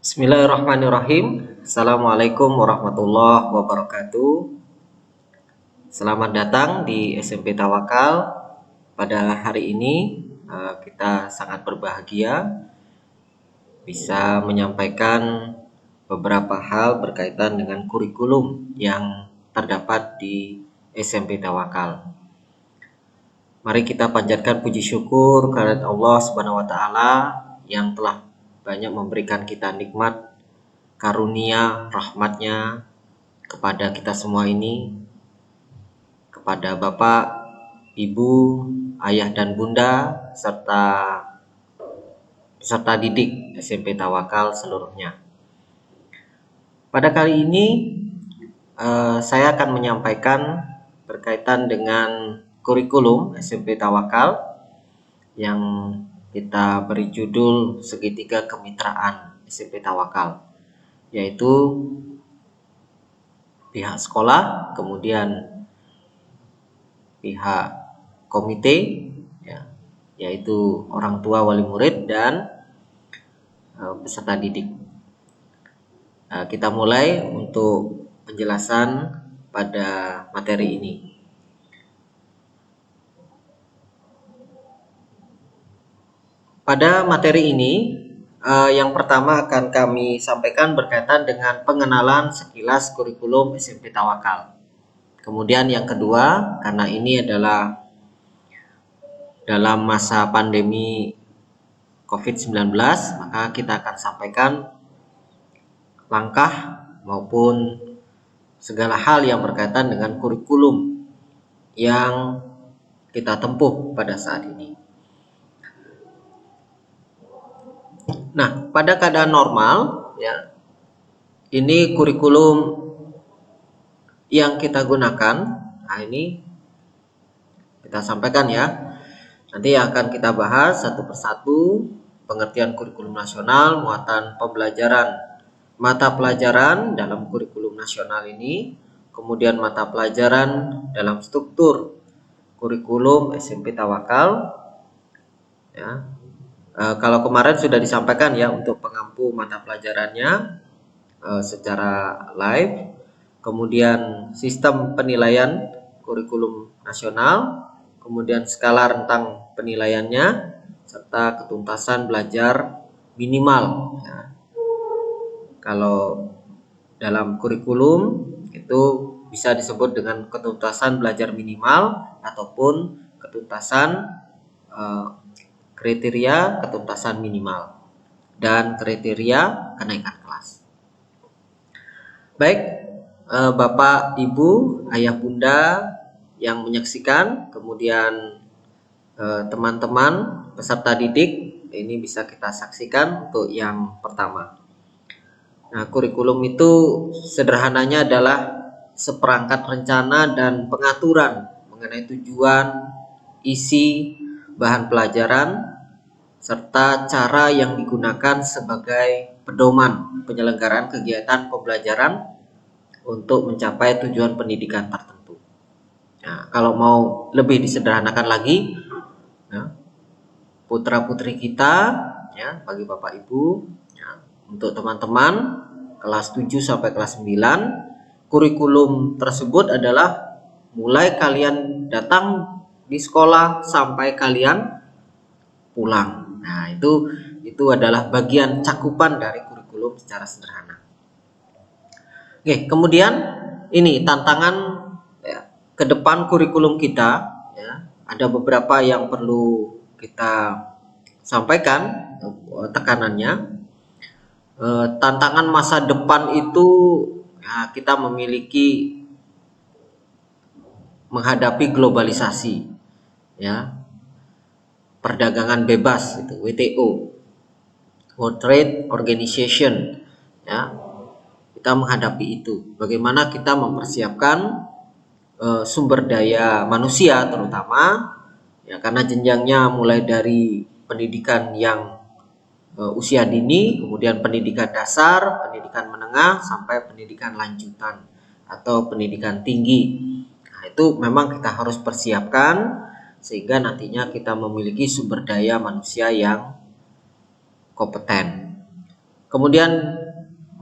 Bismillahirrahmanirrahim. Assalamualaikum warahmatullahi wabarakatuh. Selamat datang di SMP Tawakal. Pada hari ini kita sangat berbahagia bisa menyampaikan beberapa hal berkaitan dengan kurikulum yang terdapat di SMP Tawakal. Mari kita panjatkan puji syukur kepada Allah Subhanahu wa taala yang telah banyak memberikan kita nikmat, karunia, rahmatnya kepada kita semua ini, kepada Bapak, Ibu, Ayah dan Bunda, serta peserta didik SMP Tawakal seluruhnya. Pada kali ini saya akan menyampaikan berkaitan dengan kurikulum SMP Tawakal yang kita beri judul Segitiga Kemitraan SMP Tawakal, yaitu pihak sekolah, kemudian pihak komite, yaitu orang tua, wali murid, dan peserta didik. Kita mulai untuk penjelasan pada materi ini. Pada materi ini, yang pertama akan kami sampaikan berkaitan dengan pengenalan sekilas kurikulum SMP Tawakal. Kemudian yang kedua, karena ini adalah dalam masa pandemi COVID-19, maka kita akan sampaikan langkah maupun segala hal yang berkaitan dengan kurikulum yang kita tempuh pada saat ini. Nah, pada keadaan normal, ini kurikulum yang kita gunakan. Nah, ini kita sampaikan ya. Nanti akan kita bahas satu persatu pengertian kurikulum nasional, muatan pembelajaran, mata pelajaran dalam kurikulum nasional ini, kemudian mata pelajaran dalam struktur kurikulum SMP Tawakal. Kalau kemarin sudah disampaikan ya untuk pengampu mata pelajarannya secara live, kemudian sistem penilaian kurikulum nasional, kemudian skala rentang penilaiannya, serta ketuntasan belajar minimal. Kalau dalam kurikulum itu bisa disebut dengan ketuntasan belajar minimal ataupun ketuntasan kriteria ketuntasan minimal dan kriteria kenaikan kelas. Baik, Bapak, Ibu, Ayah, Bunda yang menyaksikan, kemudian teman-teman peserta didik, ini bisa kita saksikan untuk yang pertama. Nah, kurikulum itu sederhananya adalah seperangkat rencana dan pengaturan mengenai tujuan, isi, bahan pelajaran, serta cara yang digunakan sebagai pedoman penyelenggaraan kegiatan pembelajaran untuk mencapai tujuan pendidikan tertentu. Nah, kalau mau lebih disederhanakan lagi, putra-putri kita, bagi Bapak Ibu, untuk teman-teman kelas 7 sampai kelas 9, kurikulum tersebut adalah mulai kalian datang di sekolah sampai kalian pulang. Nah, itu adalah bagian cakupan dari kurikulum secara sederhana. Oke, kemudian ini tantangan ke depan kurikulum kita, ada beberapa yang perlu kita sampaikan tekanannya. Tantangan masa depan itu kita memiliki menghadapi globalisasi, perdagangan bebas, itu WTO, World Trade Organization, kita menghadapi itu. Bagaimana kita mempersiapkan sumber daya manusia terutama, karena jenjangnya mulai dari pendidikan yang usia dini, kemudian pendidikan dasar, pendidikan menengah, sampai pendidikan lanjutan atau pendidikan tinggi. Nah, itu memang kita harus persiapkan sehingga nantinya kita memiliki sumber daya manusia yang kompeten. Kemudian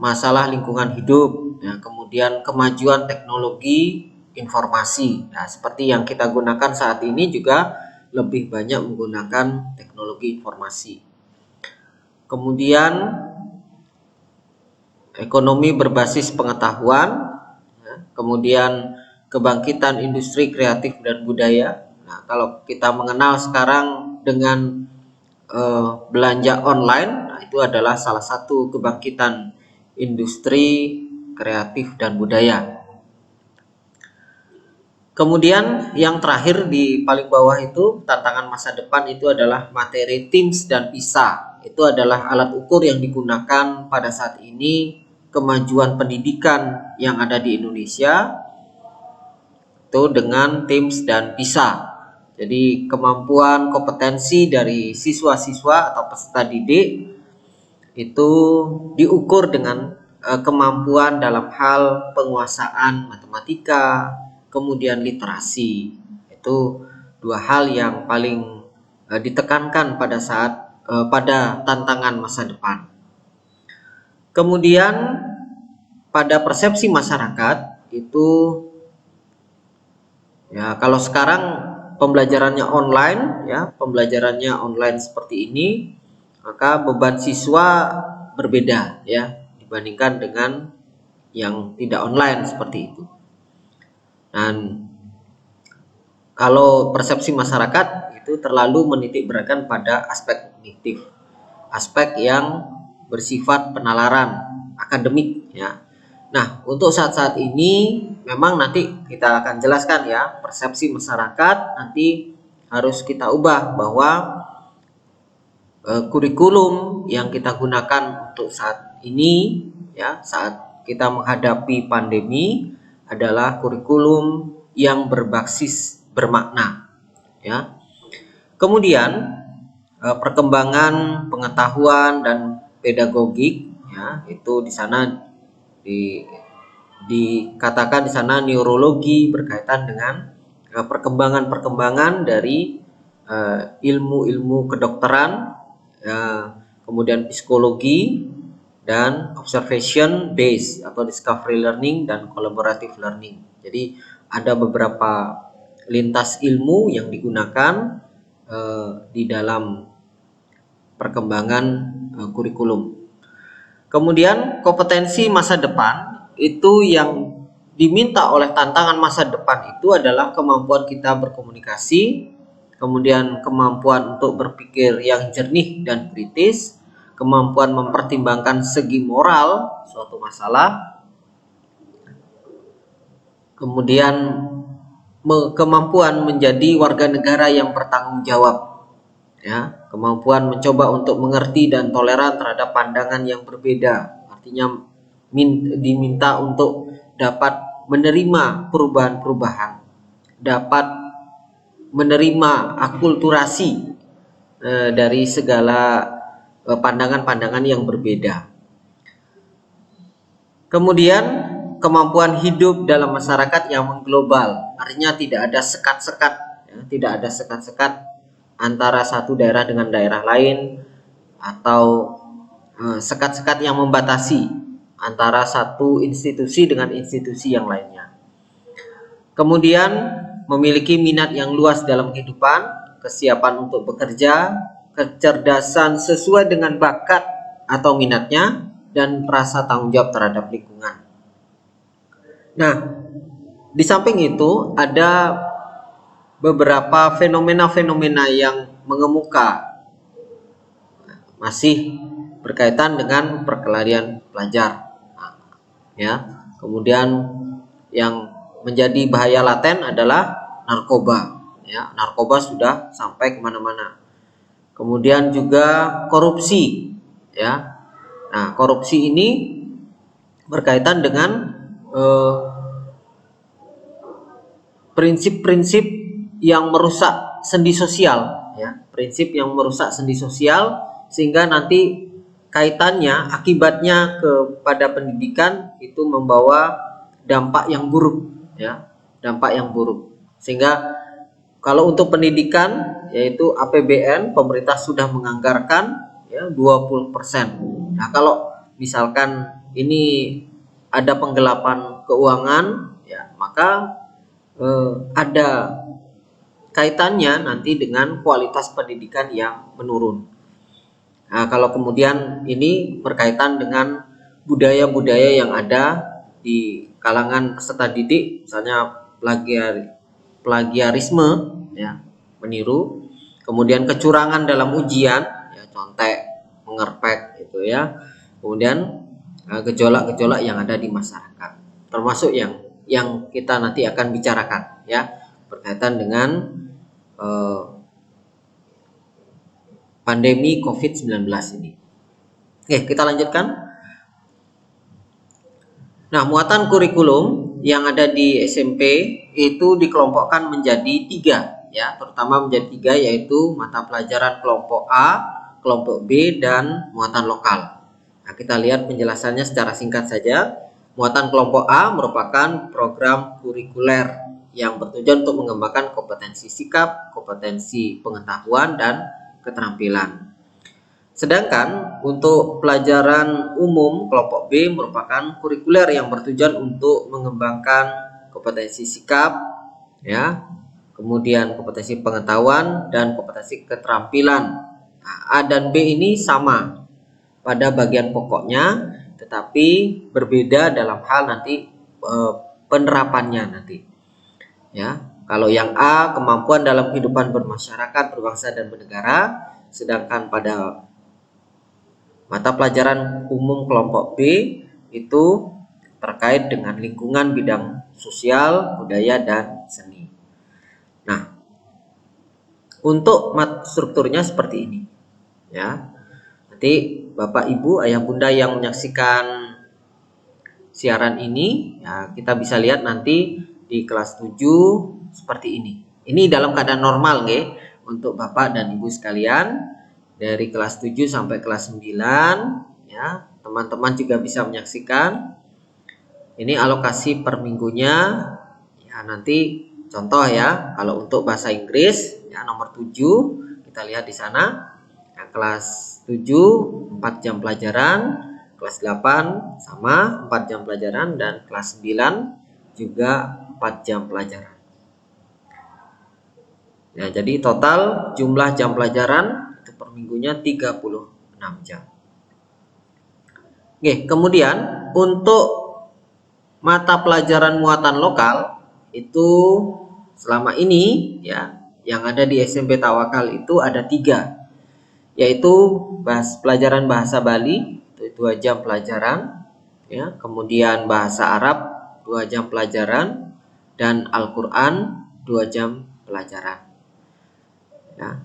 masalah lingkungan hidup, ya, kemudian kemajuan teknologi informasi. Nah, seperti yang kita gunakan saat ini juga lebih banyak menggunakan teknologi informasi. Kemudian ekonomi berbasis pengetahuan, ya, kemudian kebangkitan industri kreatif dan budaya. Nah, kalau kita mengenal sekarang dengan belanja online, nah, itu adalah salah satu kebangkitan industri kreatif dan budaya. Kemudian yang terakhir di paling bawah itu tantangan masa depan itu adalah materi TIMSS dan PISA. Itu adalah alat ukur yang digunakan pada saat ini kemajuan pendidikan yang ada di Indonesia itu dengan TIMSS dan PISA. Jadi kemampuan kompetensi dari siswa-siswa atau peserta didik itu diukur dengan kemampuan dalam hal penguasaan matematika, kemudian literasi. Itu dua hal yang paling ditekankan pada saat pada tantangan masa depan. Kemudian pada persepsi masyarakat itu, ya, kalau sekarang pembelajarannya online, ya, pembelajarannya online seperti ini, maka beban siswa berbeda, ya, dibandingkan dengan yang tidak online seperti itu. Dan kalau persepsi masyarakat itu terlalu menitik beratkan pada aspek kognitif, aspek yang bersifat penalaran akademik, ya. Nah, untuk saat-saat ini memang nanti kita akan jelaskan, ya, persepsi masyarakat nanti harus kita ubah bahwa kurikulum yang kita gunakan untuk saat ini, ya, saat kita menghadapi pandemi adalah kurikulum yang berbasis bermakna, ya. Kemudian perkembangan pengetahuan dan pedagogik, ya, itu di sana dikatakan di sana neurologi berkaitan dengan perkembangan dari ilmu-ilmu kedokteran, kemudian psikologi dan observation based atau discovery learning dan collaborative learning. Jadi ada beberapa lintas ilmu yang digunakan di dalam perkembangan kurikulum. Kemudian kompetensi masa depan itu yang diminta oleh tantangan masa depan itu adalah kemampuan kita berkomunikasi, kemudian kemampuan untuk berpikir yang jernih dan kritis, kemampuan mempertimbangkan segi moral suatu masalah, kemudian kemampuan menjadi warga negara yang bertanggung jawab, ya, kemampuan mencoba untuk mengerti dan toleran terhadap pandangan yang berbeda. Artinya diminta untuk dapat menerima perubahan-perubahan, dapat menerima akulturasi dari segala pandangan-pandangan yang berbeda. Kemudian kemampuan hidup dalam masyarakat yang mengglobal, artinya tidak ada sekat-sekat, ya, tidak ada sekat-sekat antara satu daerah dengan daerah lain atau sekat-sekat yang membatasi antara satu institusi dengan institusi yang lainnya. Kemudian memiliki minat yang luas dalam kehidupan, kesiapan untuk bekerja, kecerdasan sesuai dengan bakat atau minatnya, dan rasa tanggung jawab terhadap lingkungan. Nah, di samping itu ada beberapa fenomena-fenomena yang mengemuka masih berkaitan dengan perkelahian pelajar, ya. Kemudian yang menjadi bahaya laten adalah narkoba, ya. Narkoba sudah sampai kemana-mana. Kemudian juga korupsi, ya. Nah, korupsi ini berkaitan dengan prinsip-prinsip yang merusak sendi sosial, ya, prinsip yang merusak sendi sosial, sehingga nanti kaitannya, akibatnya kepada pendidikan itu membawa dampak yang buruk, ya, dampak yang buruk. Sehingga kalau untuk pendidikan, yaitu APBN pemerintah sudah menganggarkan, ya, 20%. Nah, kalau misalkan ini ada penggelapan keuangan, ya, maka ada kaitannya nanti dengan kualitas pendidikan yang menurun. Nah, kalau kemudian ini berkaitan dengan budaya-budaya yang ada di kalangan peserta didik, misalnya plagiarisme, ya, meniru, kemudian kecurangan dalam ujian, ya, contek, mengerpek, gitu ya, kemudian gejolak-gejolak yang ada di masyarakat, termasuk yang kita nanti akan bicarakan, ya, berkaitan dengan pandemi COVID-19 ini. Oke, kita lanjutkan. Nah, muatan kurikulum yang ada di SMP itu dikelompokkan menjadi 3, ya, terutama menjadi 3, yaitu mata pelajaran kelompok A, kelompok B, dan muatan lokal. Nah, kita lihat penjelasannya secara singkat saja. Muatan kelompok A merupakan program kurikuler yang bertujuan untuk mengembangkan kompetensi sikap, kompetensi pengetahuan, dan keterampilan. Sedangkan untuk pelajaran umum kelompok B merupakan kurikuler yang bertujuan untuk mengembangkan kompetensi sikap, ya, kemudian kompetensi pengetahuan dan kompetensi keterampilan. Nah, A dan B ini sama pada bagian pokoknya, tetapi berbeda dalam hal nanti penerapannya nanti. Ya, kalau yang A kemampuan dalam kehidupan bermasyarakat, berbangsa dan bernegara, sedangkan pada mata pelajaran umum kelompok B itu terkait dengan lingkungan bidang sosial, budaya, dan seni. Nah, untuk strukturnya seperti ini, ya. Nanti Bapak Ibu, Ayah Bunda yang menyaksikan siaran ini, ya, kita bisa lihat nanti di kelas 7 seperti ini. Ini dalam keadaan normal, nggih, untuk Bapak dan Ibu sekalian. Dari kelas 7 sampai kelas 9, ya, teman-teman juga bisa menyaksikan. Ini alokasi per minggunya, ya, nanti contoh, ya, kalau untuk bahasa Inggris, ya, nomor 7 kita lihat di sana, ya, kelas 7 4 jam pelajaran, kelas 8 sama 4 jam pelajaran, dan kelas 9 juga 4 jam pelajaran. Ya, jadi total jumlah jam pelajaran per minggunya 36 jam. Oke, kemudian untuk mata pelajaran muatan lokal itu selama ini, ya, yang ada di SMP Tawakal itu ada 3, yaitu pelajaran bahasa Bali itu 2 jam pelajaran, ya, kemudian bahasa Arab 2 jam pelajaran, dan Al-Quran 2 jam pelajaran, ya.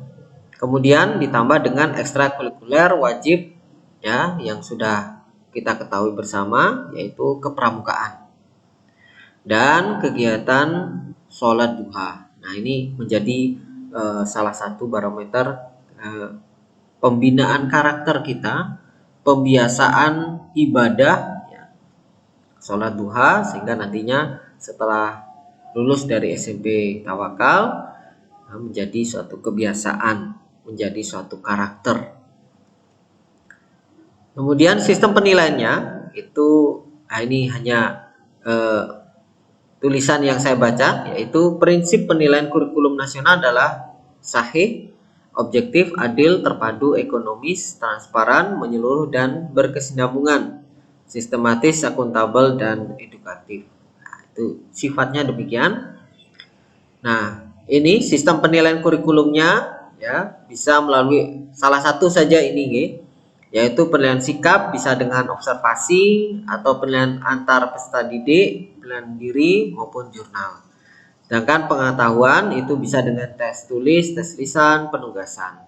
Kemudian ditambah dengan ekstrakurikuler wajib, ya, yang sudah kita ketahui bersama, yaitu kepramukaan dan kegiatan sholat duha. Nah, ini menjadi salah satu barometer pembinaan karakter kita, pembiasaan ibadah, ya, sholat duha, sehingga nantinya setelah lulus dari SMP Tawakal menjadi suatu kebiasaan, menjadi suatu karakter. Kemudian sistem penilaiannya itu, ini hanya tulisan yang saya baca, yaitu prinsip penilaian kurikulum nasional adalah sahih, objektif, adil, terpadu, ekonomis, transparan, menyeluruh, dan berkesinambungan, sistematis, akuntabel, dan edukatif. Nah, itu sifatnya demikian. Nah, ini sistem penilaian kurikulumnya, ya, bisa melalui salah satu saja ini, yaitu penilaian sikap bisa dengan observasi atau penilaian antar peserta didik, penilaian diri maupun jurnal. Sedangkan pengetahuan itu bisa dengan tes tulis, tes lisan, penugasan.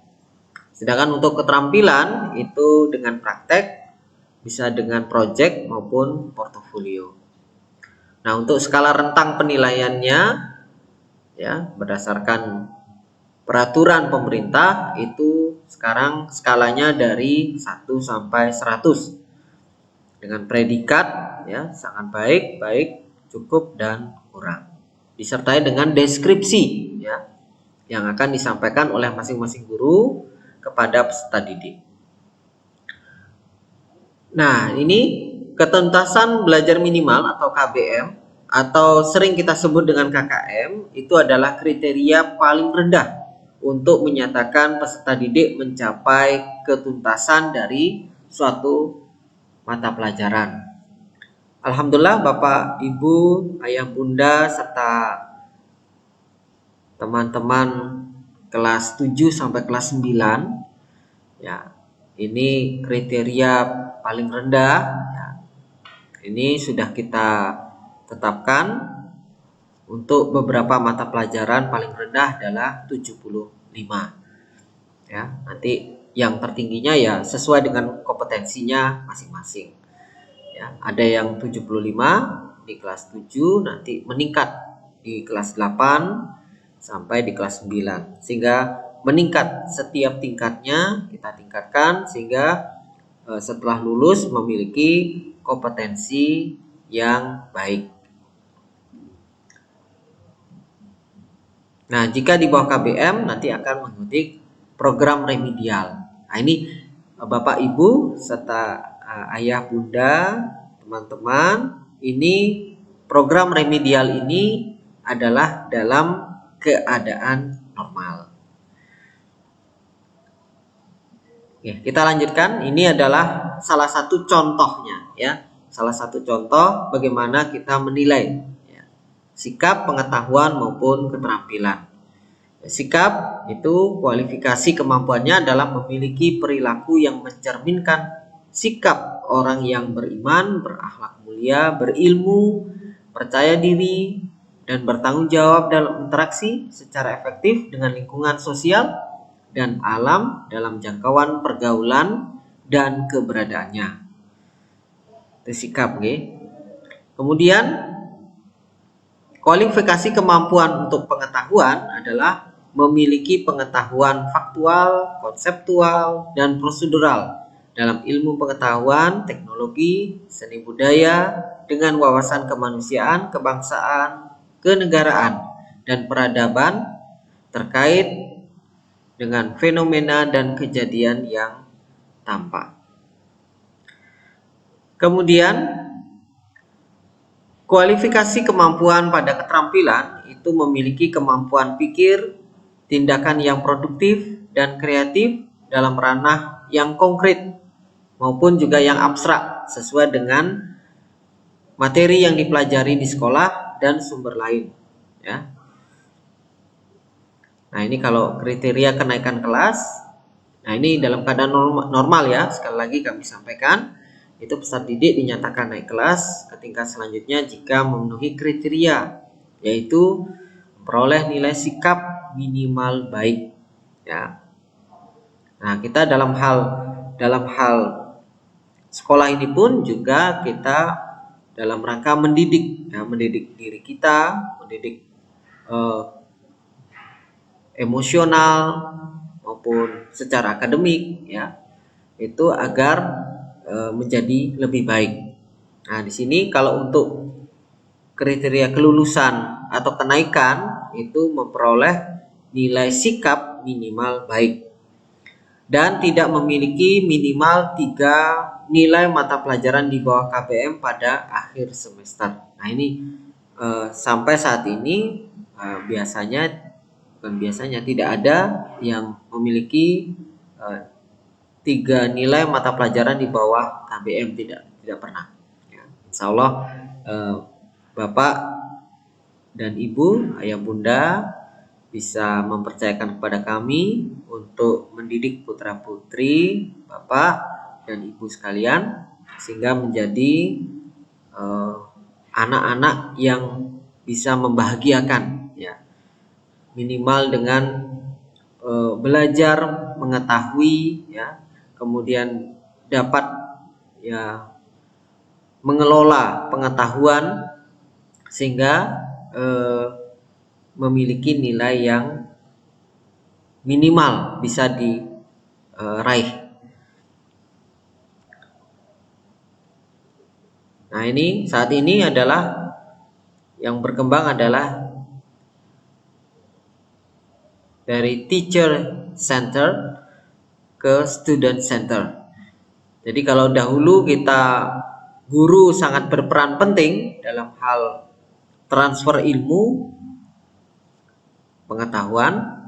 Sedangkan untuk keterampilan itu dengan praktek, bisa dengan proyek maupun portofolio. Nah, untuk skala rentang penilaiannya, ya, berdasarkan peraturan pemerintah itu sekarang skalanya dari 1 sampai 100 dengan predikat, ya, sangat baik, baik, cukup, dan kurang, disertai dengan deskripsi, ya, yang akan disampaikan oleh masing-masing guru kepada peserta didik. Nah, ini ketuntasan belajar minimal atau KBM atau sering kita sebut dengan KKM itu adalah kriteria paling rendah untuk menyatakan peserta didik mencapai ketuntasan dari suatu mata pelajaran. Alhamdulillah Bapak, Ibu, Ayah, Bunda, serta teman-teman kelas 7 sampai kelas 9 ya, ini kriteria paling rendah ya. Ini sudah kita tetapkan untuk beberapa mata pelajaran paling rendah adalah 75 ya. Nanti yang tertingginya ya sesuai dengan kompetensinya masing-masing ya. Ada yang 75 di kelas 7, nanti meningkat di kelas 8 sampai di kelas 9 sehingga meningkat setiap tingkatnya, kita tingkatkan sehingga setelah lulus memiliki kompetensi yang baik. Nah, jika di bawah KBM nanti akan mengikuti program remedial. Nah, ini Bapak Ibu serta Ayah Bunda, teman-teman, ini program remedial ini adalah dalam keadaan normal. Oke, kita lanjutkan. Ini adalah salah satu contohnya ya. Salah satu contoh bagaimana kita menilai ya, sikap, pengetahuan maupun keterampilan. Sikap itu kualifikasi kemampuannya adalah memiliki perilaku yang mencerminkan sikap orang yang beriman, berakhlak mulia, berilmu, percaya diri, dan bertanggung jawab dalam interaksi secara efektif dengan lingkungan sosial dan alam dalam jangkauan pergaulan dan keberadaannya. Itu sikap, okay? Kemudian kualifikasi kemampuan untuk pengetahuan adalah memiliki pengetahuan faktual, konseptual, dan prosedural dalam ilmu pengetahuan, teknologi, seni budaya, dengan wawasan kemanusiaan, kebangsaan, kenegaraan, dan peradaban terkait dengan fenomena dan kejadian yang tampak. Kemudian kualifikasi kemampuan pada keterampilan itu memiliki kemampuan pikir, tindakan yang produktif dan kreatif dalam ranah yang konkret maupun juga yang abstrak sesuai dengan materi yang dipelajari di sekolah dan sumber lain ya. Nah, ini kalau kriteria kenaikan kelas. Nah, ini dalam keadaan normal ya. Sekali lagi kami sampaikan, itu peserta didik dinyatakan naik kelas ke tingkat selanjutnya jika memenuhi kriteria, yaitu memperoleh nilai sikap minimal baik ya. Nah, kita dalam hal sekolah ini pun juga kita dalam rangka mendidik ya, mendidik diri kita, mendidik emosional maupun secara akademik ya, itu agar menjadi lebih baik. Nah, di sini kalau untuk kriteria kelulusan atau kenaikan itu memperoleh nilai sikap minimal baik dan tidak memiliki minimal 3 nilai mata pelajaran di bawah KBM pada akhir semester. Nah, ini sampai saat ini biasanya tidak ada yang memiliki 3 nilai mata pelajaran di bawah KBM, tidak pernah ya. Insya Allah Bapak dan Ibu, Ayah Bunda bisa mempercayakan kepada kami untuk mendidik putra putri Bapak dan Ibu sekalian sehingga menjadi anak-anak yang bisa membahagiakan ya, minimal dengan belajar mengetahui ya, kemudian dapat ya mengelola pengetahuan sehingga memiliki nilai yang minimal bisa diraih. Nah, ini saat ini adalah yang berkembang adalah dari teacher center ke student center. Jadi kalau dahulu guru sangat berperan penting dalam hal transfer ilmu pengetahuan,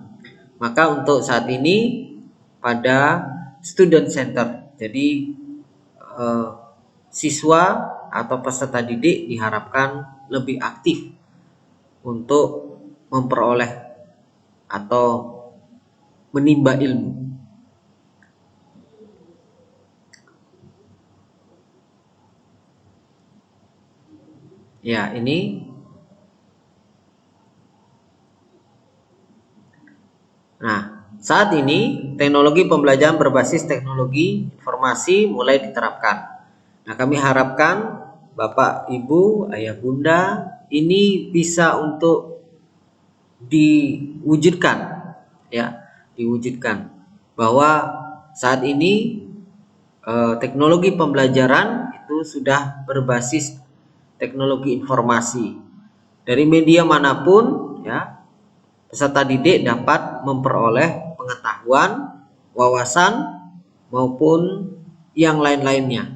maka untuk saat ini pada student center. Jadi siswa atau peserta didik diharapkan lebih aktif untuk memperoleh atau menimba ilmu. Ya, ini. Nah, saat ini teknologi pembelajaran berbasis teknologi informasi mulai diterapkan. Nah, kami harapkan Bapak, Ibu, Ayah, Bunda ini bisa untuk diwujudkan, ya, diwujudkan bahwa saat ini teknologi pembelajaran itu sudah berbasis teknologi informasi. Dari media manapun, ya, peserta didik dapat memperoleh pengetahuan, wawasan, maupun yang lain-lainnya.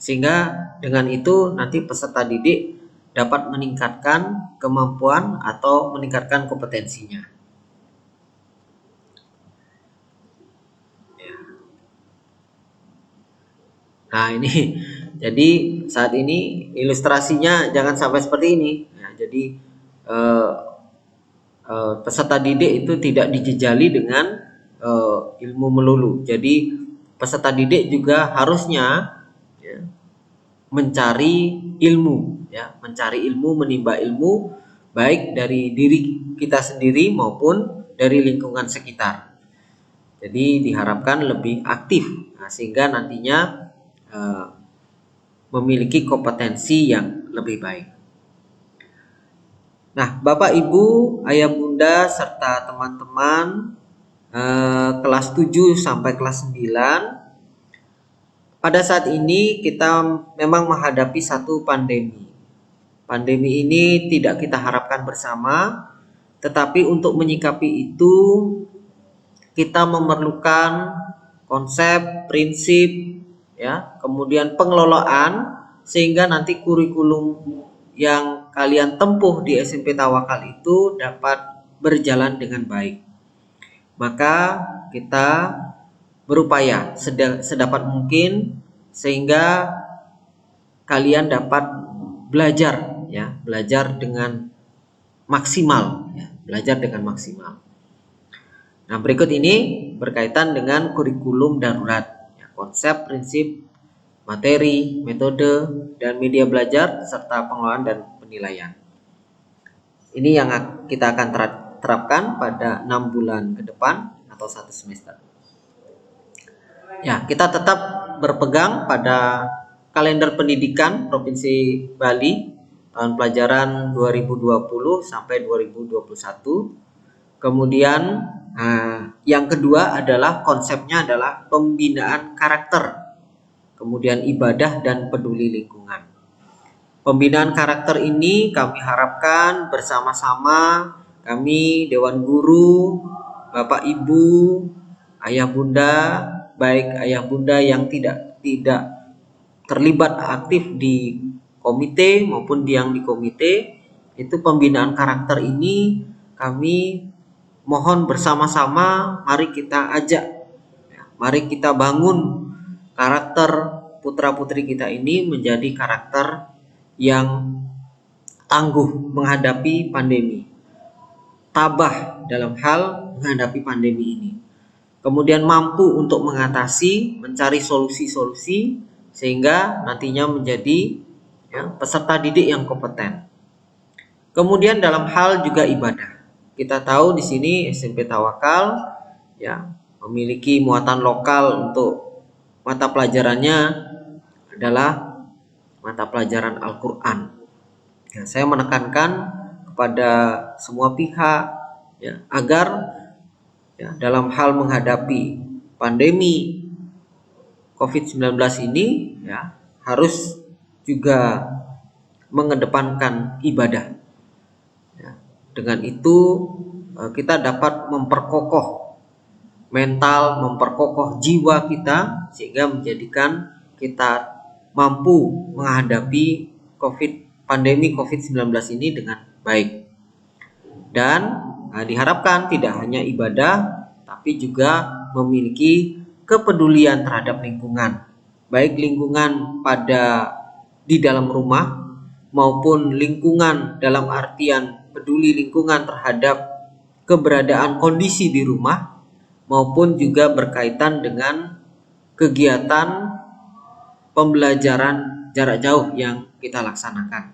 Sehingga dengan itu nanti peserta didik dapat meningkatkan kemampuan atau meningkatkan kompetensinya. Nah, ini jadi saat ini ilustrasinya jangan sampai seperti ini. Nah, jadi peserta didik itu tidak dijejali dengan ilmu melulu. Jadi peserta didik juga harusnya, ya, mencari ilmu, ya, mencari ilmu, menimba ilmu baik dari diri kita sendiri maupun dari lingkungan sekitar. Jadi diharapkan lebih aktif, nah, sehingga nantinya memiliki kompetensi yang lebih baik. Nah, Bapak, Ibu, Ayah, Bunda, serta teman-teman kelas 7 sampai kelas 9, pada saat ini kita memang menghadapi satu pandemi. Pandemi ini tidak kita harapkan bersama, tetapi untuk menyikapi itu kita memerlukan konsep, prinsip, ya, kemudian pengelolaan, sehingga nanti kurikulum yang kalian tempuh di SMP Tawakal itu dapat berjalan dengan baik. Maka kita berupaya sedapat mungkin sehingga kalian dapat belajar, ya, belajar dengan maksimal, ya, belajar dengan maksimal. Nah, berikut ini berkaitan dengan kurikulum darurat, ya, konsep, prinsip, materi, metode, dan media belajar, serta pengelolaan dan penilaian. Ini yang kita akan terapkan pada 6 bulan ke depan atau 1 semester. Ya, kita tetap berpegang pada kalender pendidikan Provinsi Bali tahun pelajaran 2020 sampai 2021. Kemudian yang kedua adalah konsepnya adalah pembinaan karakter, kemudian ibadah dan peduli lingkungan. Pembinaan karakter ini kami harapkan bersama-sama kami Dewan Guru, Bapak, Ibu, Ayah, Bunda, baik Ayah, Bunda yang tidak terlibat aktif di komite maupun yang di komite, itu pembinaan karakter ini kami mohon bersama-sama, mari kita ajak, ya, mari kita bangun karakter putra-putri kita ini menjadi karakter yang tangguh menghadapi pandemi, tabah dalam hal menghadapi pandemi ini, kemudian mampu untuk mengatasi, mencari solusi-solusi sehingga nantinya menjadi, ya, peserta didik yang kompeten. Kemudian dalam hal juga ibadah. Kita tahu di sini SMP Tawakal, ya, memiliki muatan lokal untuk mata pelajarannya adalah mata pelajaran Al-Qur'an. Ya, saya menekankan kepada semua pihak, ya, agar, ya, dalam hal menghadapi pandemi COVID-19 ini, ya, harus juga mengedepankan ibadah. Dengan itu kita dapat memperkokoh mental, memperkokoh jiwa kita sehingga menjadikan kita mampu menghadapi pandemi COVID-19 ini dengan baik. Dan diharapkan tidak hanya ibadah tapi juga memiliki kepedulian terhadap lingkungan, baik lingkungan di dalam rumah maupun lingkungan dalam artian peduli lingkungan terhadap keberadaan kondisi di rumah, maupun juga berkaitan dengan kegiatan pembelajaran jarak jauh yang kita laksanakan.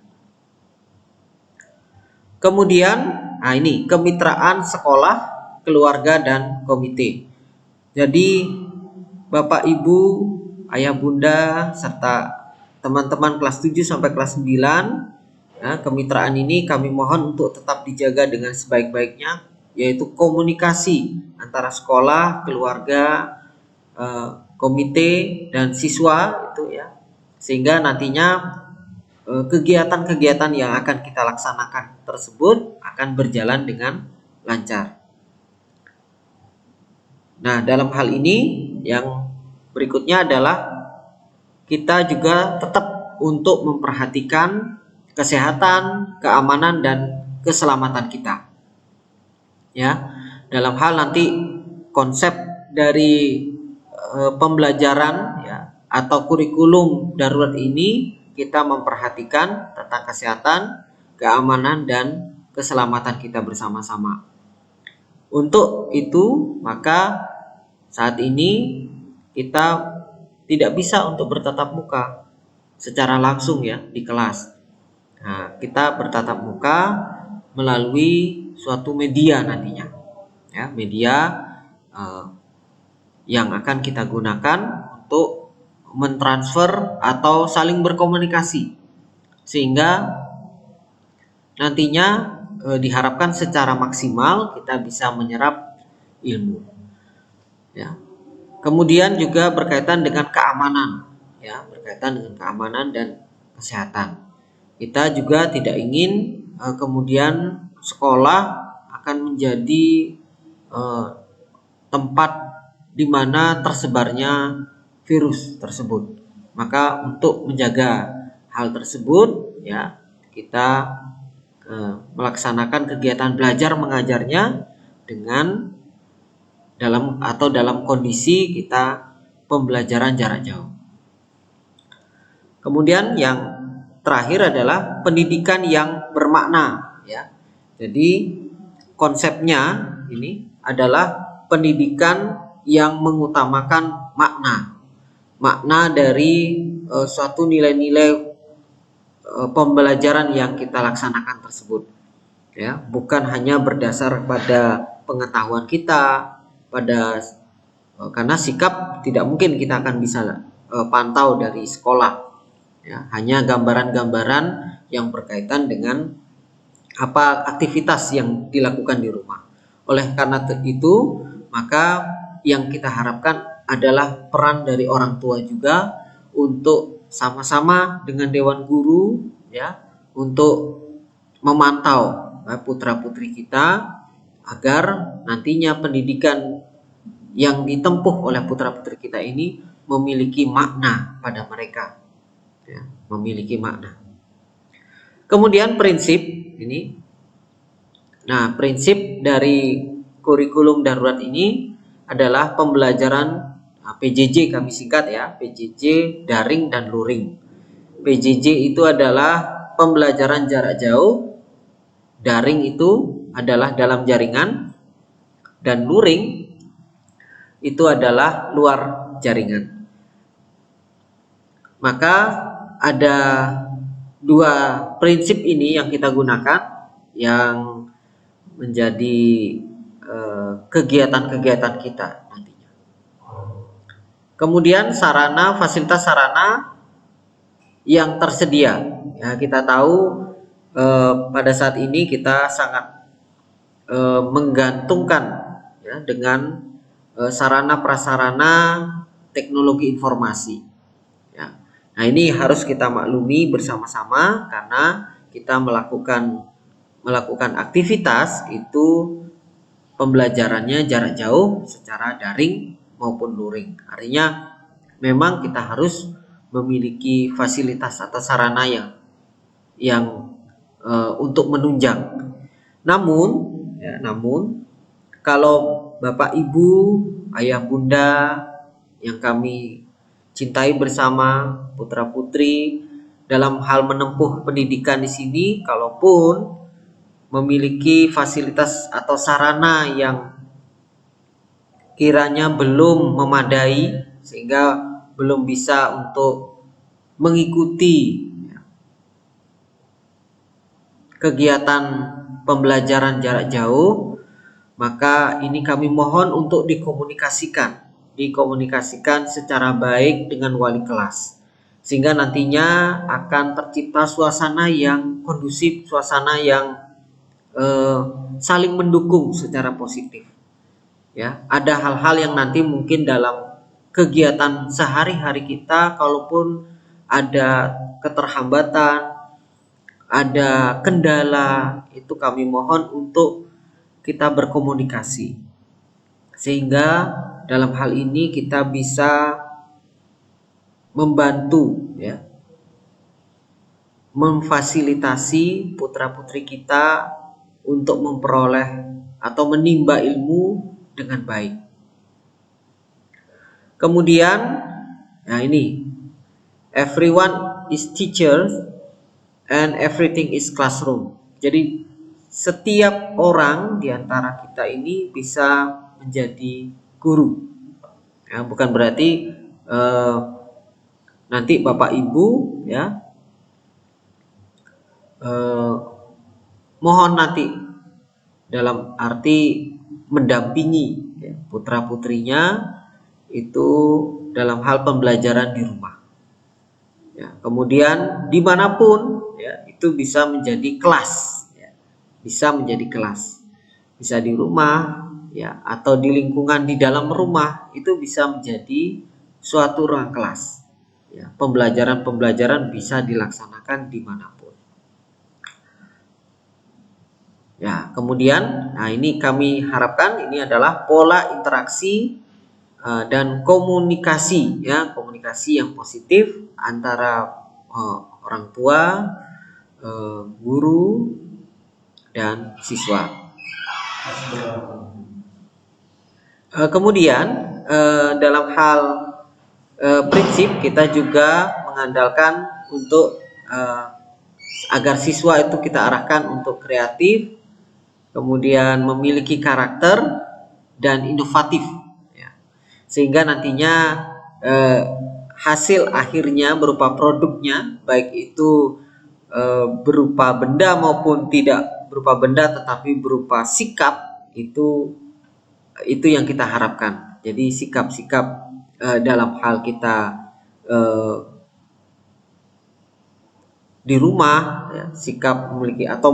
Kemudian, ini kemitraan sekolah, keluarga, dan komite. Jadi, Bapak, Ibu, Ayah, Bunda, serta teman-teman kelas 7 sampai kelas 9, kemitraan ini kami mohon untuk tetap dijaga dengan sebaik-baiknya, yaitu komunikasi antara sekolah, keluarga, komite, dan siswa itu ya, sehingga nantinya kegiatan-kegiatan yang akan kita laksanakan tersebut akan berjalan dengan lancar. Nah, dalam hal ini yang berikutnya adalah kita juga tetap untuk memperhatikan kesehatan, keamanan, dan keselamatan kita. Ya, dalam hal nanti konsep dari pembelajaran ya atau kurikulum darurat ini kita memperhatikan tentang kesehatan, keamanan, dan keselamatan kita bersama-sama. Untuk itu, maka saat ini kita tidak bisa untuk bertatap muka secara langsung ya di kelas. Nah, kita bertatap muka melalui suatu media nantinya, ya, media yang akan kita gunakan untuk mentransfer atau saling berkomunikasi, sehingga nantinya diharapkan secara maksimal kita bisa menyerap ilmu. Ya. Kemudian juga berkaitan dengan keamanan, ya, berkaitan dengan keamanan dan kesehatan. Kita juga tidak ingin kemudian sekolah akan menjadi tempat di mana tersebarnya virus tersebut. Maka untuk menjaga hal tersebut ya, kita melaksanakan kegiatan belajar mengajarnya dengan dalam kondisi kita pembelajaran jarak jauh. Kemudian yang terakhir adalah pendidikan yang bermakna ya. Jadi konsepnya ini adalah pendidikan yang mengutamakan makna dari suatu nilai-nilai pembelajaran yang kita laksanakan tersebut ya, bukan hanya berdasar pada pengetahuan kita karena sikap tidak mungkin kita akan bisa pantau dari sekolah ya, hanya gambaran-gambaran yang berkaitan dengan apa aktivitas yang dilakukan di rumah. Oleh karena itu, maka yang kita harapkan adalah peran dari orang tua juga untuk sama-sama dengan dewan guru ya, untuk memantau putra-putri kita agar nantinya pendidikan yang ditempuh oleh putra-putri kita ini memiliki makna pada mereka ya, memiliki makna. Kemudian prinsip ini, nah prinsip dari kurikulum darurat ini adalah pembelajaran PJJ, kami singkat ya, PJJ daring dan luring. PJJ itu adalah pembelajaran jarak jauh, daring itu adalah dalam jaringan, dan luring itu adalah luar jaringan. Maka ada dua prinsip ini yang kita gunakan yang menjadi kegiatan-kegiatan kita nantinya. Kemudian fasilitas sarana yang tersedia. Ya, kita tahu pada saat ini kita sangat menggantungkan ya, dengan sarana prasarana teknologi informasi. Ya. Nah, ini harus kita maklumi bersama-sama karena kita melakukan aktivitas itu pembelajarannya jarak jauh secara daring maupun luring. Artinya memang kita harus memiliki fasilitas atau sarana yang untuk menunjang. Namun kalau Bapak Ibu, Ayah Bunda yang kami cintai bersama, putra putri dalam hal menempuh pendidikan di sini, kalaupun memiliki fasilitas atau sarana yang kiranya belum memadai sehingga belum bisa untuk mengikuti kegiatan pembelajaran jarak jauh, maka ini kami mohon untuk dikomunikasikan secara baik dengan wali kelas, sehingga nantinya akan tercipta suasana yang kondusif, suasana yang saling mendukung secara positif. Ya, ada hal-hal yang nanti mungkin dalam kegiatan sehari-hari kita, kalaupun ada keterhambatan, ada kendala, itu kami mohon untuk kita berkomunikasi, sehingga dalam hal ini kita bisa membantu, ya, memfasilitasi putra-putri kita untuk memperoleh atau menimba ilmu dengan baik. Kemudian, nah ini, everyone is teacher and everything is classroom. Jadi setiap orang di antara kita ini bisa menjadi guru. Ya, bukan berarti nanti Bapak Ibu, ya, mohon nanti dalam arti mendampingi, ya, putra putrinya itu dalam hal pembelajaran di rumah, ya. Kemudian dimanapun, ya, itu bisa menjadi kelas, ya. Bisa menjadi kelas, bisa di rumah, ya, atau di lingkungan di dalam rumah, itu bisa menjadi suatu ruang kelas, ya. Pembelajaran bisa dilaksanakan dimanapun. Ya, kemudian, nah ini kami harapkan ini adalah pola interaksi dan komunikasi, ya, komunikasi yang positif antara orang tua, guru, dan siswa. Kemudian dalam hal prinsip kita juga mengandalkan untuk agar siswa itu kita arahkan untuk kreatif, kemudian memiliki karakter dan inovatif, ya. Sehingga nantinya hasil akhirnya berupa produknya, baik itu berupa benda maupun tidak berupa benda tetapi berupa sikap, itu yang kita harapkan. Jadi sikap-sikap dalam hal kita di rumah, ya, sikap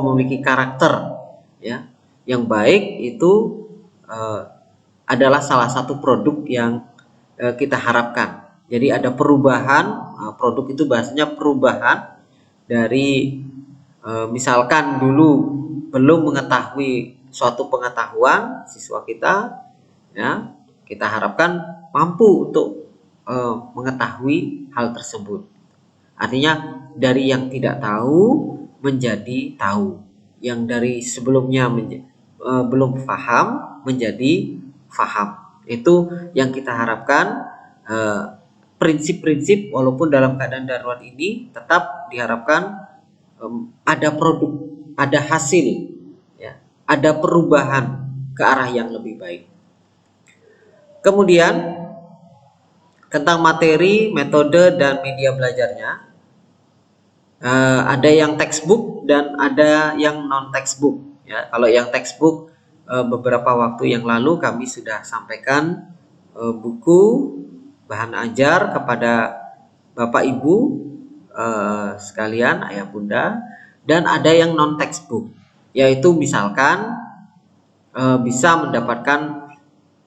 memiliki karakter, ya, yang baik itu adalah salah satu produk yang kita harapkan. Jadi ada perubahan, produk itu bahasanya perubahan dari misalkan dulu belum mengetahui suatu pengetahuan siswa kita, ya, kita harapkan mampu untuk mengetahui hal tersebut. Artinya dari yang tidak tahu menjadi tahu, yang dari sebelumnya belum paham menjadi paham. Itu yang kita harapkan. Prinsip-prinsip walaupun dalam keadaan darurat ini tetap diharapkan ada produk, ada hasil, ya, ada perubahan ke arah yang lebih baik. Kemudian tentang materi, metode, dan media belajarnya, ada yang textbook dan ada yang non textbook, ya. Kalau yang textbook beberapa waktu yang lalu kami sudah sampaikan buku bahan ajar kepada Bapak Ibu sekalian, Ayah Bunda, dan ada yang non textbook, yaitu misalkan bisa mendapatkan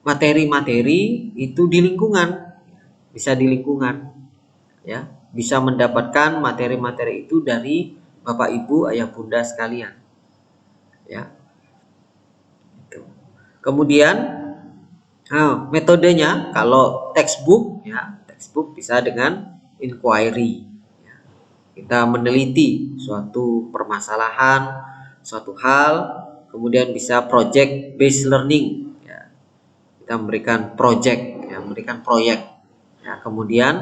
materi-materi itu di lingkungan, bisa di lingkungan, ya. Bisa mendapatkan materi-materi itu dari Bapak Ibu Ayah Bunda sekalian, ya. Kemudian metodenya kalau textbook ya, textbook bisa dengan inquiry. Kita meneliti suatu permasalahan, suatu hal, kemudian bisa project based learning. Ya. Kita memberikan project, ya, memberikan proyek. Ya, kemudian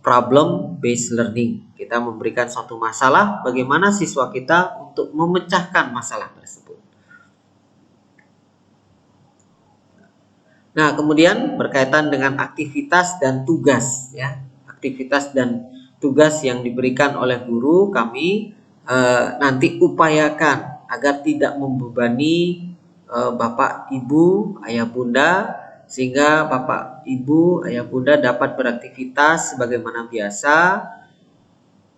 problem based learning. Kita memberikan suatu masalah, bagaimana siswa kita untuk memecahkan masalah tersebut. Nah, kemudian berkaitan dengan aktivitas dan tugas, ya, aktivitas dan tugas yang diberikan oleh guru, kami nanti upayakan agar tidak membebani Bapak, Ibu, Ayah, Bunda, sehingga Bapak, Ibu, Ayah, Bunda dapat beraktivitas sebagaimana biasa.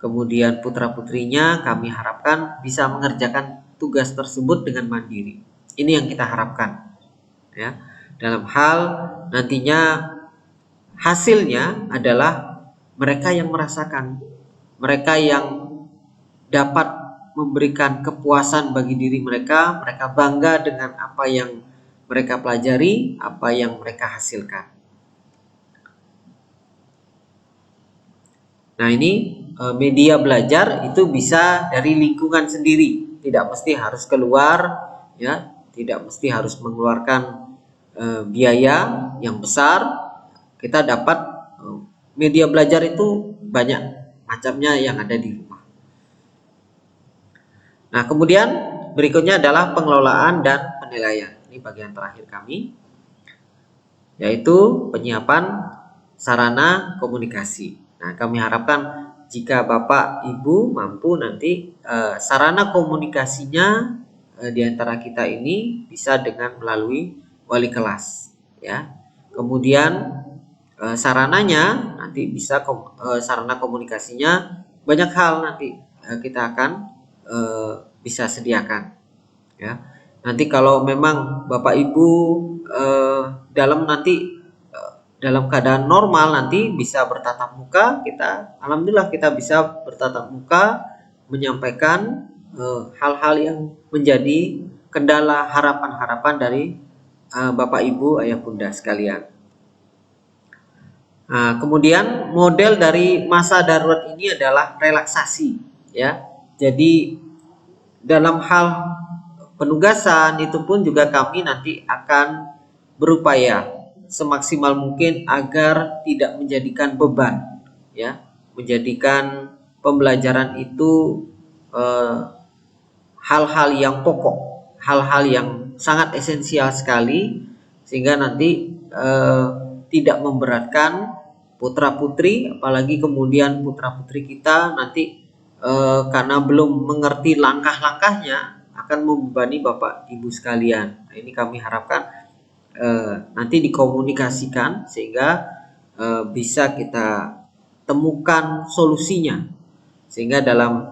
Kemudian putra-putrinya kami harapkan bisa mengerjakan tugas tersebut dengan mandiri. Ini yang kita harapkan, ya. Dalam hal nantinya hasilnya adalah mereka yang merasakan, mereka yang dapat memberikan kepuasan bagi diri mereka, mereka bangga dengan apa yang mereka pelajari, apa yang mereka hasilkan. Nah, ini media belajar itu bisa dari lingkungan sendiri, tidak mesti harus keluar, ya, tidak mesti harus mengeluarkan biaya yang besar. Kita dapat media belajar itu banyak macamnya yang ada di rumah. Nah, kemudian berikutnya adalah pengelolaan dan penilaian. Ini bagian terakhir kami, yaitu penyiapan sarana komunikasi. Nah, kami harapkan jika Bapak Ibu mampu nanti sarana komunikasinya di antara kita ini bisa dengan melalui wali kelas, ya. Kemudian sarananya nanti bisa sarana komunikasinya banyak hal nanti kita akan bisa sediakan, ya. Nanti kalau memang Bapak Ibu dalam keadaan normal nanti bisa bertatap muka, kita alhamdulillah kita bisa bertatap muka menyampaikan hal-hal yang menjadi kendala harapan-harapan dari Bapak Ibu Ayah Bunda sekalian. Nah, kemudian model dari masa darurat ini adalah relaksasi, ya. Jadi dalam hal penugasan itu pun juga kami nanti akan berupaya semaksimal mungkin agar tidak menjadikan beban, ya, menjadikan pembelajaran itu hal-hal yang pokok, hal-hal yang sangat esensial sekali, sehingga nanti tidak memberatkan putra-putri, apalagi kemudian putra-putri kita nanti karena belum mengerti langkah-langkahnya akan membebani Bapak Ibu sekalian. Nah, ini kami harapkan nanti dikomunikasikan sehingga bisa kita temukan solusinya, sehingga dalam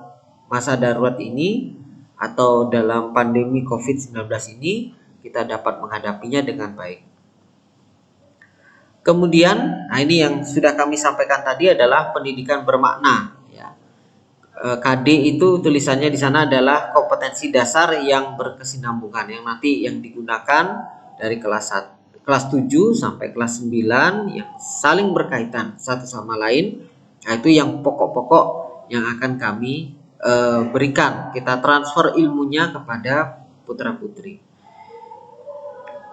masa darurat ini atau dalam pandemi COVID-19 ini kita dapat menghadapinya dengan baik. Kemudian, nah ini yang sudah kami sampaikan tadi adalah pendidikan bermakna, ya. KD itu tulisannya di sana adalah kompetensi dasar yang berkesinambungan, yang nanti yang digunakan dari kelas 7 sampai kelas 9 yang saling berkaitan satu sama lain. Nah, itu yang pokok-pokok yang akan kami berikan, kita transfer ilmunya kepada putra-putri.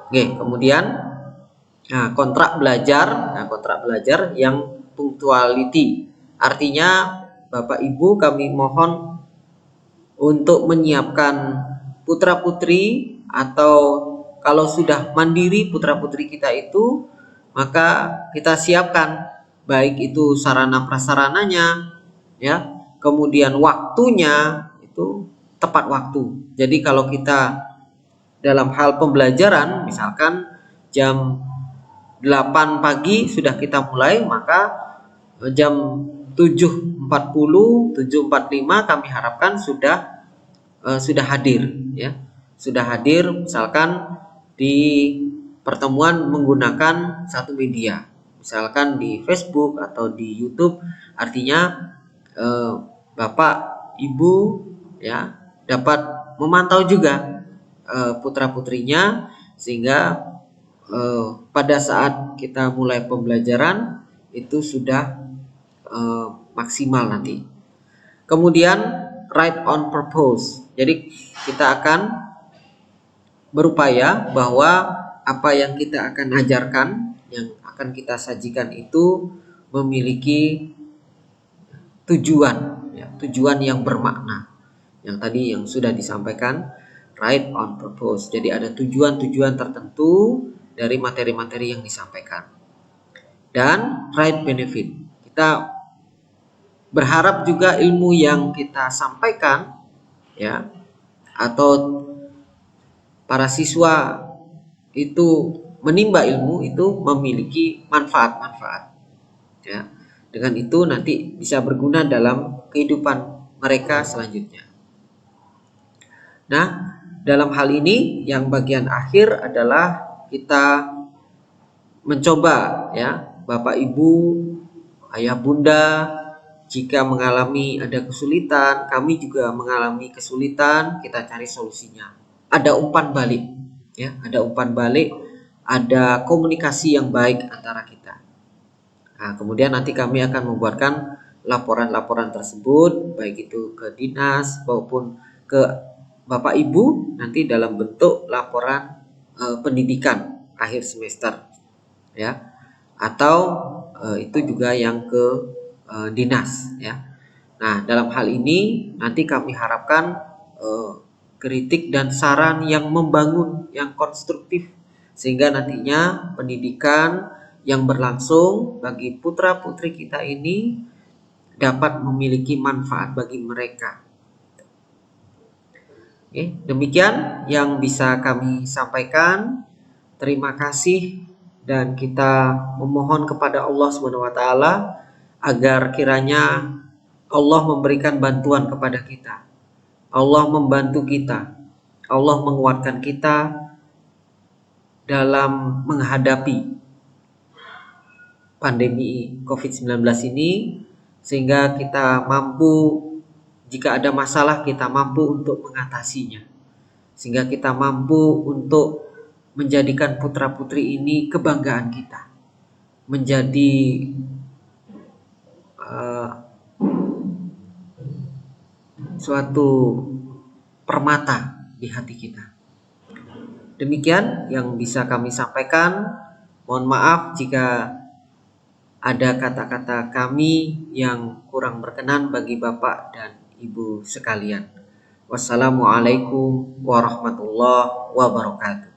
Oke, kemudian kontrak belajar yang punctuality, artinya Bapak Ibu kami mohon untuk menyiapkan putra-putri, atau kalau sudah mandiri putra-putri kita itu, maka kita siapkan baik itu sarana prasarananya, ya, kemudian waktunya itu tepat waktu. Jadi kalau kita dalam hal pembelajaran misalkan jam 8 pagi sudah kita mulai, maka jam 7.40, 7.45 kami harapkan sudah hadir, ya. Sudah hadir misalkan di pertemuan menggunakan satu media, misalkan di Facebook atau di YouTube, artinya Bapak Ibu, ya, dapat memantau juga putra-putrinya sehingga pada saat kita mulai pembelajaran itu sudah maksimal nanti. Kemudian right on purpose. Jadi kita akan berupaya bahwa apa yang kita akan ajarkan, yang akan kita sajikan itu memiliki tujuan, ya, tujuan yang bermakna. Yang tadi yang sudah disampaikan, right on purpose. Jadi ada tujuan-tujuan tertentu dari materi-materi yang disampaikan. Dan right benefit. Kita berharap juga ilmu yang kita sampaikan, ya, atau para siswa itu menimba ilmu itu memiliki manfaat-manfaat, ya. Dengan itu nanti bisa berguna dalam kehidupan mereka selanjutnya. Nah, dalam hal ini yang bagian akhir adalah kita mencoba, ya, Bapak Ibu, Ayah Bunda, jika mengalami ada kesulitan, kami juga mengalami kesulitan, kita cari solusinya. Ada umpan balik, ya, ada umpan balik, ada komunikasi yang baik antara kita. Nah, kemudian nanti kami akan membuatkan laporan-laporan tersebut, baik itu ke dinas maupun ke Bapak Ibu nanti dalam bentuk laporan pendidikan akhir semester, ya, atau itu juga yang ke dinas, ya. Nah, dalam hal ini nanti kami harapkan kritik dan saran yang membangun, yang konstruktif, sehingga nantinya pendidikan yang berlangsung bagi putra-putri kita ini dapat memiliki manfaat bagi mereka. Oke, demikian yang bisa kami sampaikan. Terima kasih dan kita memohon kepada Allah SWT agar kiranya Allah memberikan bantuan kepada kita. Allah membantu kita. Allah menguatkan kita dalam menghadapi pandemi COVID-19 ini, sehingga kita mampu, jika ada masalah kita mampu untuk mengatasinya, sehingga kita mampu untuk menjadikan putra-putri ini kebanggaan kita, menjadi suatu permata di hati kita. Demikian yang bisa kami sampaikan. Mohon maaf jika ada kata-kata kami yang kurang berkenan bagi Bapak dan Ibu sekalian. Wassalamualaikum warahmatullahi wabarakatuh.